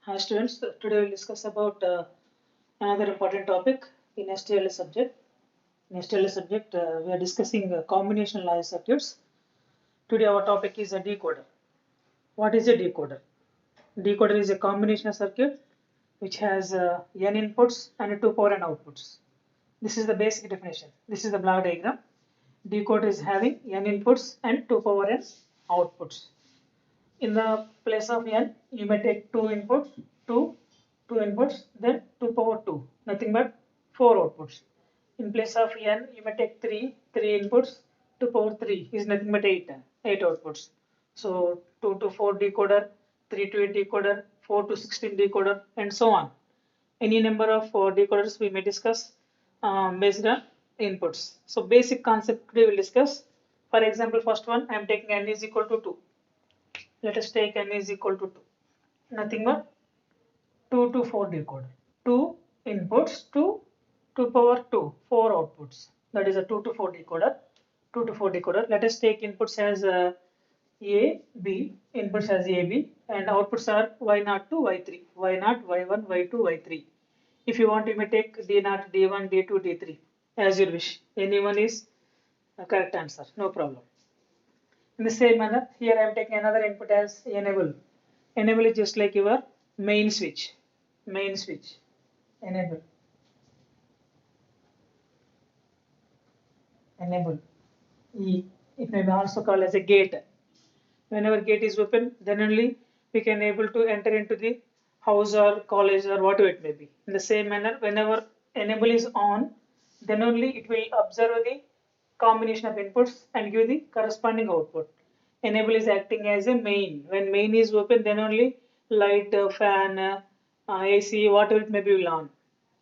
Hi students, today we'll discuss about another important topic in STLS subject. In STLS subject, we are discussing combinational logic circuits. Today our topic is a decoder. What is a decoder? Decoder is a combinational circuit which has n inputs and 2 power n outputs. This is the basic definition. This is the block diagram. Decoder is having n inputs and 2 power n outputs. In the place of n, you may take 2 inputs, 2 inputs, then 2 power 2, nothing but 4 outputs. In place of n, you may take 3 inputs, 2 power 3 is nothing but 8 outputs. So 2 to 4 decoder, 3 to 8 decoder, 4 to 16 decoder, and so on. Any number of decoders we may discuss based on inputs. So basic concept today we'll discuss. For example, first one, I am taking n is equal to 2. Let us take n is equal to 2. Nothing but 2 to 4 decoder. 2 inputs to 2 power 2, 4 outputs. That is a 2 to 4 decoder. 2 to 4 decoder. Let us take inputs as A, B, inputs as A, B, and outputs are Y0 to Y3, Y0, Y1, Y2, Y3. If you want, you may take D0, D1, D2, D3 as you wish. Anyone is a correct answer, no problem. In the same manner, here I am taking another input as enable. Enable is just like your main switch. Main switch. Enable. Enable. E. It may be also called as a gate. Whenever gate is open, then only we can able to enter into the house or college or whatever it may be. In the same manner, whenever enable is on, then only it will observe the combination of inputs and give the corresponding output. Enable is acting as a main. When main is open, then only light, fan, AC, whatever it may be will on.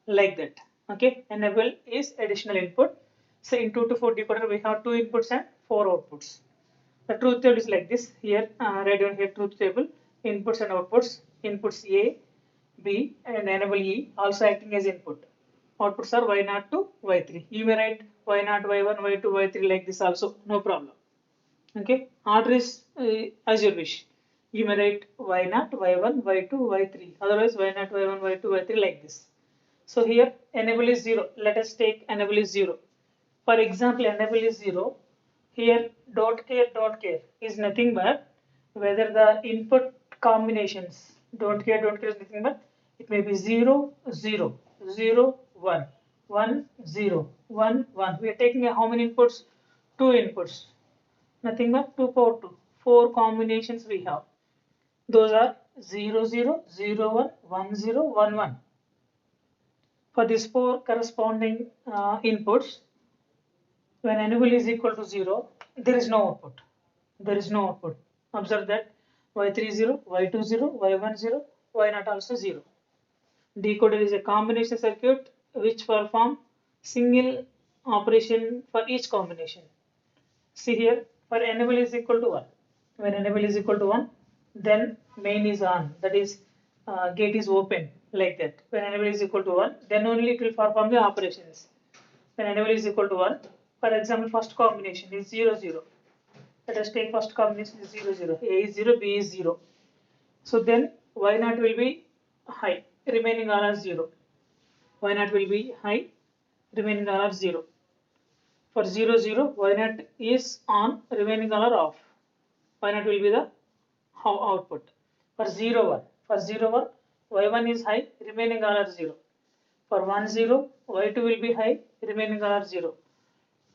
Like that. Okay. Enable is additional input. So in 2 to 4 decoder, we have 2 inputs and 4 outputs. The truth table is like this. Here, write down here truth table, inputs and outputs. Inputs A, B, and enable E also acting as input. Outputs are Y0 to Y3. You may write Y0, Y1, Y2, Y3 like this also, no problem. Okay, order is as you wish. You may write Y0, Y1, Y2, Y3. Otherwise, Y0, Y1, Y2, Y3 like this. So here, enable is 0. Let us take enable is 0. For example, enable is 0. Here, don't care is nothing but whether the input combinations, don't care is nothing but it may be 0, 0, 0, 1, 1, 0, 1, 1. We are taking how many inputs? 2 inputs. Nothing but 2 power 2. 4 combinations we have. Those are 0, 0, 0, 1, 1, 0, 1, 1. For these 4 corresponding inputs, when enable is equal to 0, there is no output. There is no output. Observe that Y3 0, Y2 0, Y1 0, Y0 also 0. Decoder is a combination circuit which perform single operation for each combination. See here, for enable is equal to 1. When enable is equal to 1, then main is on. That is, gate is open like that. When enable is equal to 1, then only it will perform the operations. When enable is equal to 1, for example, first combination is 0, 0. Let us take first combination is 0, 0. A is 0, B is 0. So then Y0 will be high, remaining all are 0. Y0 will be high, remaining all are 0. For 0, 0, Y0 is on, remaining all are off. Y0 will be the output. For 0, 1, for 0, 1, Y1 is high, remaining all are 0. For 1, 0, Y2 will be high, remaining all are 0.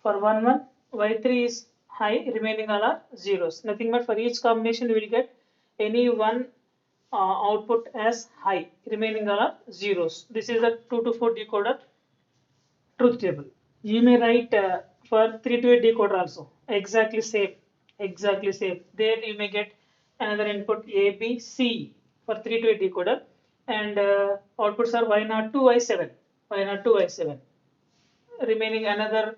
For 1, 1, Y3 is high, remaining all are zeros. Nothing but for each combination we will get any one output as high, remaining all are zeros. This is the 2 to 4 decoder truth table. You may write for 3 to 8 decoder also. Exactly same. Exactly same. There you may get another input A, B, C for 3 to 8 decoder, and outputs are Y0 to Y7. Y0 to Y7. Remaining another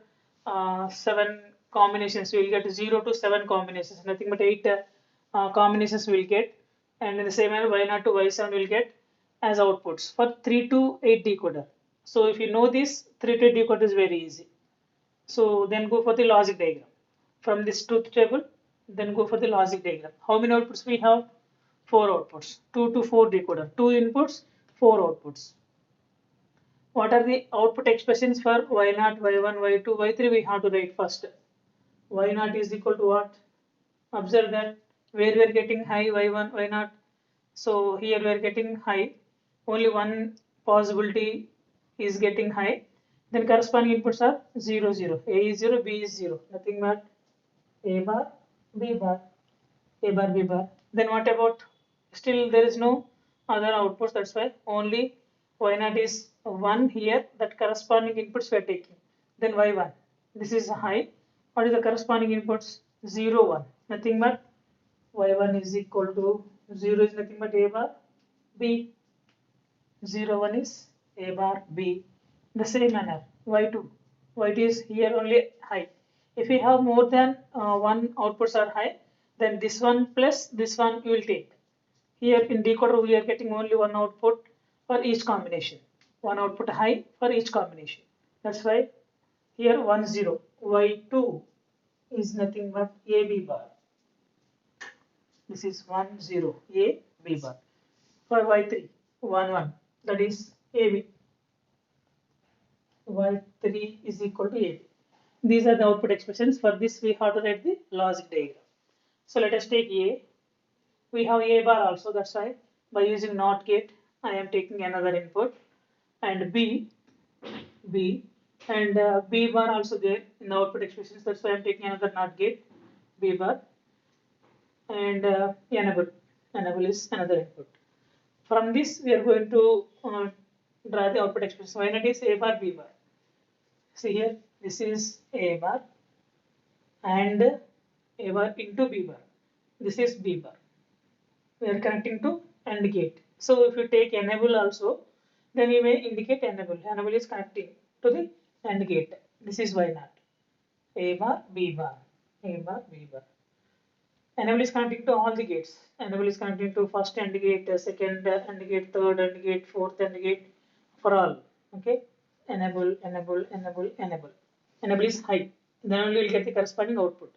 7 combinations. We will get 0 to 7 combinations. Nothing but 8 combinations we will get. And in the same manner, Y0 to Y7 will get as outputs for 3 to 8 decoder. So if you know this, 3 to 8 decoder is very easy. So then go for the logic diagram. From this truth table, then go for the logic diagram. How many outputs we have? 4 outputs, 2 to 4 decoder, 2 inputs, 4 outputs. What are the output expressions for y0, y1, y2, y3? We have to write first. Y0 is equal to what? Observe that where we are getting high y1, y0. So here we are getting high. Only one possibility is getting high. Then corresponding inputs are 0, 0. A is 0, B is 0. Nothing but A bar, B bar, A bar, B bar. Then what about, still there is no other outputs, that's why only y0 is 1 here, that corresponding inputs we are taking. Then y1, this is high. What is the corresponding inputs? 0, 1. Nothing but y1 is equal to 0 is nothing but A bar, B. 0, 1 is A bar, B. The same manner, y2. Y2 is here only high. If we have more than one outputs are high, then this one plus this one you will take. Here in decoder we are getting only one output for each combination. One output high for each combination. That's why here 1, 0. Y2 is nothing but AB bar. This is 1, 0. A, B bar. For Y3, 1, 1. That is AB. Y3 is equal to AB. These are the output expressions. For this we have to write the logic diagram. So let us take A. We have A bar also, that's why by using NOT gate I am taking another input, and B and B bar also there in the output expressions, that's why I am taking another NOT gate, B bar, and enable is another input. From this we are going to draw the output expression. When it is A bar, B bar. See here, this is A bar and A bar into B bar. This is B bar. We are connecting to AND gate. So if you take enable also, then you may indicate enable. Enable is connecting to the AND gate. This is Y0. A bar, B bar, A bar, B bar. Enable is connecting to all the gates. Enable is connecting to first AND gate, second AND gate, third AND gate, fourth AND gate, for all. Okay. Enable, enable, enable, enable. Enable is high. Then only you will get the corresponding output.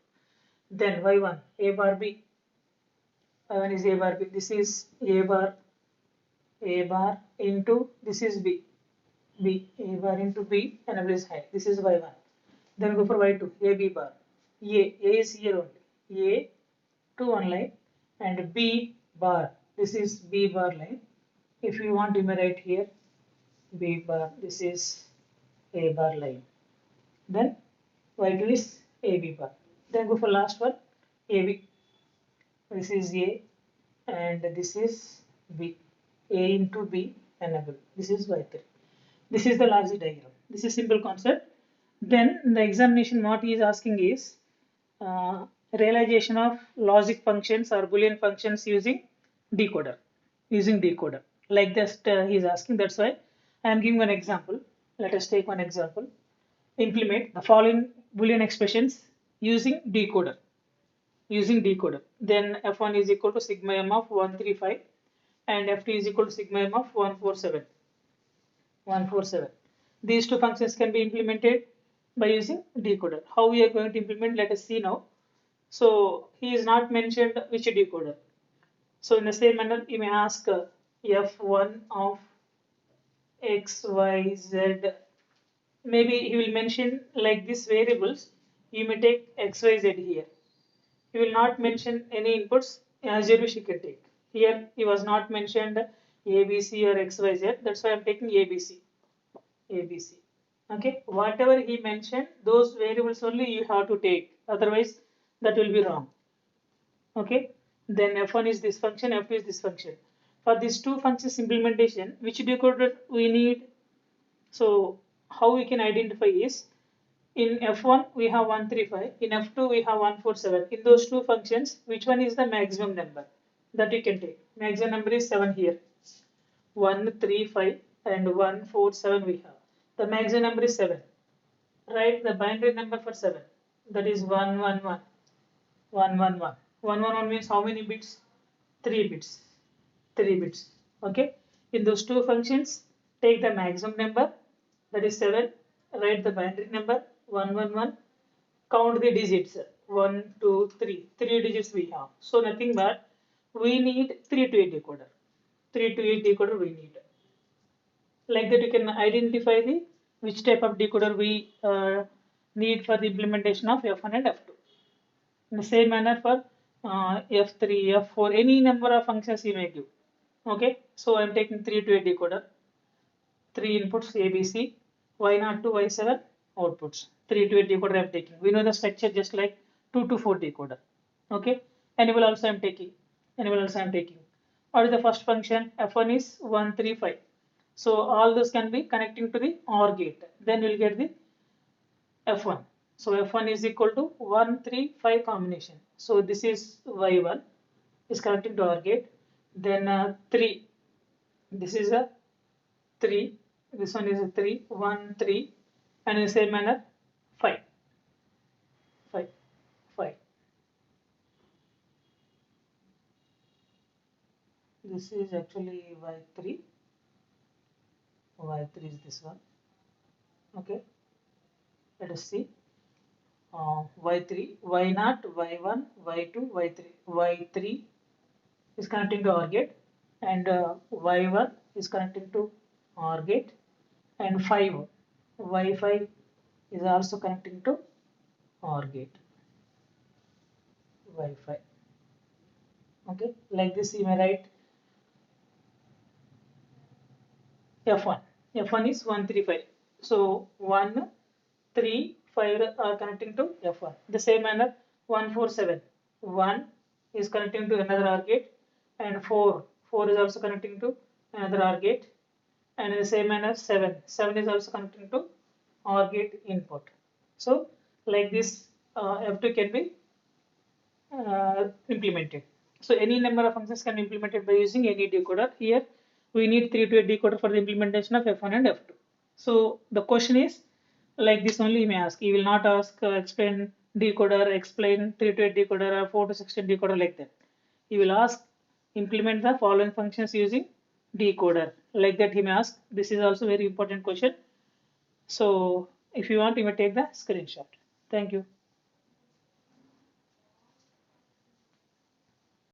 Then Y1, A bar, B. Y1 is A bar, B. This is A bar into, this is B. A bar into B, enable is high. This is Y1. Then go for Y2, A, B bar. A is here only. A to one line and B bar. This is B bar line. If you want, you may write here B bar. This is A bar line. Then Y2 is AB bar. Then go for last one, AB. This is A and this is B. A into B, enable. This is Y3. This is the logic diagram. This is simple concept. Then in the examination, what he is asking is realization of logic functions or Boolean functions using decoder. Like this, he is asking. That's why I am giving an example. Let us take one example. Implement the following Boolean expressions using decoder. Then f1 is equal to sigma m of 135 and f2 is equal to sigma m of 147. These two functions can be implemented by using decoder. How we are going to implement, let us see now. So he is not mentioned which decoder. So in the same manner, you may ask f1 of x, y, z. Maybe he will mention like this variables. You may take x, y, z here. He will not mention any inputs. As you wish, you can take. Here he was not mentioned ABC or XYZ. That's why I'm taking ABC. Okay. Whatever he mentioned, those variables only you have to take. Otherwise, that will be wrong. Okay. Then F1 is this function, F2 is this function. For these two functions implementation, which decoder we need? So how we can identify is, in F1 we have 135, in F2 we have 147. In those two functions, which one is the maximum number that you can take? Maximum number is 7 here. 135 and 147 we have. The maximum number is 7. Write the binary number for 7. That is 111. 111. 111 means how many bits? 3 bits. 3 bits. Okay. In those two functions, take the maximum number, that is 7. Write the binary number 111. Count the digits 1, 2, 3. 3 digits we have. So nothing but we need 3 to 8 decoder. 3 to 8 decoder we need. Like that, you can identify the which type of decoder we need for the implementation of F1 and F2. In the same manner for F3, F4, any number of functions you may give. Okay, so I'm taking 3 to 8 decoder, 3 inputs ABC, Y0 to Y7 outputs. 3 to 8 decoder I'm taking. We know the structure just like 2 to 4 decoder. Okay, enable also I'm taking. Enable also I'm taking. What is the first function? F1 is 1, 3, 5. So all those can be connecting to the OR gate. Then we'll get the F1. So F1 is equal to 1, 3, 5 combination. So this is Y1 is connecting to OR gate. Then 3. This is a 3. This one is a 3. 1, 3. And in the same manner 5. 5. 5. This is actually Y3. Y3 is this one. Okay. Let us see. Y3, Y0, Y1, Y2, Y3. Y3 is connecting to OR gate, and Y1 is connecting to OR gate, and 5, Y5 is also connecting to OR gate, Y5. Okay, like this you may write F1. F1 is 1, 3, 5. So 1, 3, 5 are connecting to F1. The same manner 1, 4, 7. 1 is connecting to another OR gate, and 4 is also connecting to another OR gate, and in the same manner 7 is also connecting to OR gate input. So like this F2 can be implemented. So any number of functions can be implemented by using any decoder. Here we need 3 to 8 decoder for the implementation of F1 and F2. So the question is like this only you may ask. You will not ask explain decoder, explain 3 to 8 decoder or 4 to 16 decoder like that. You will ask implement the following functions using decoder. Like that he may ask. This is also very important question. So if you want, you may take the screenshot. Thank you.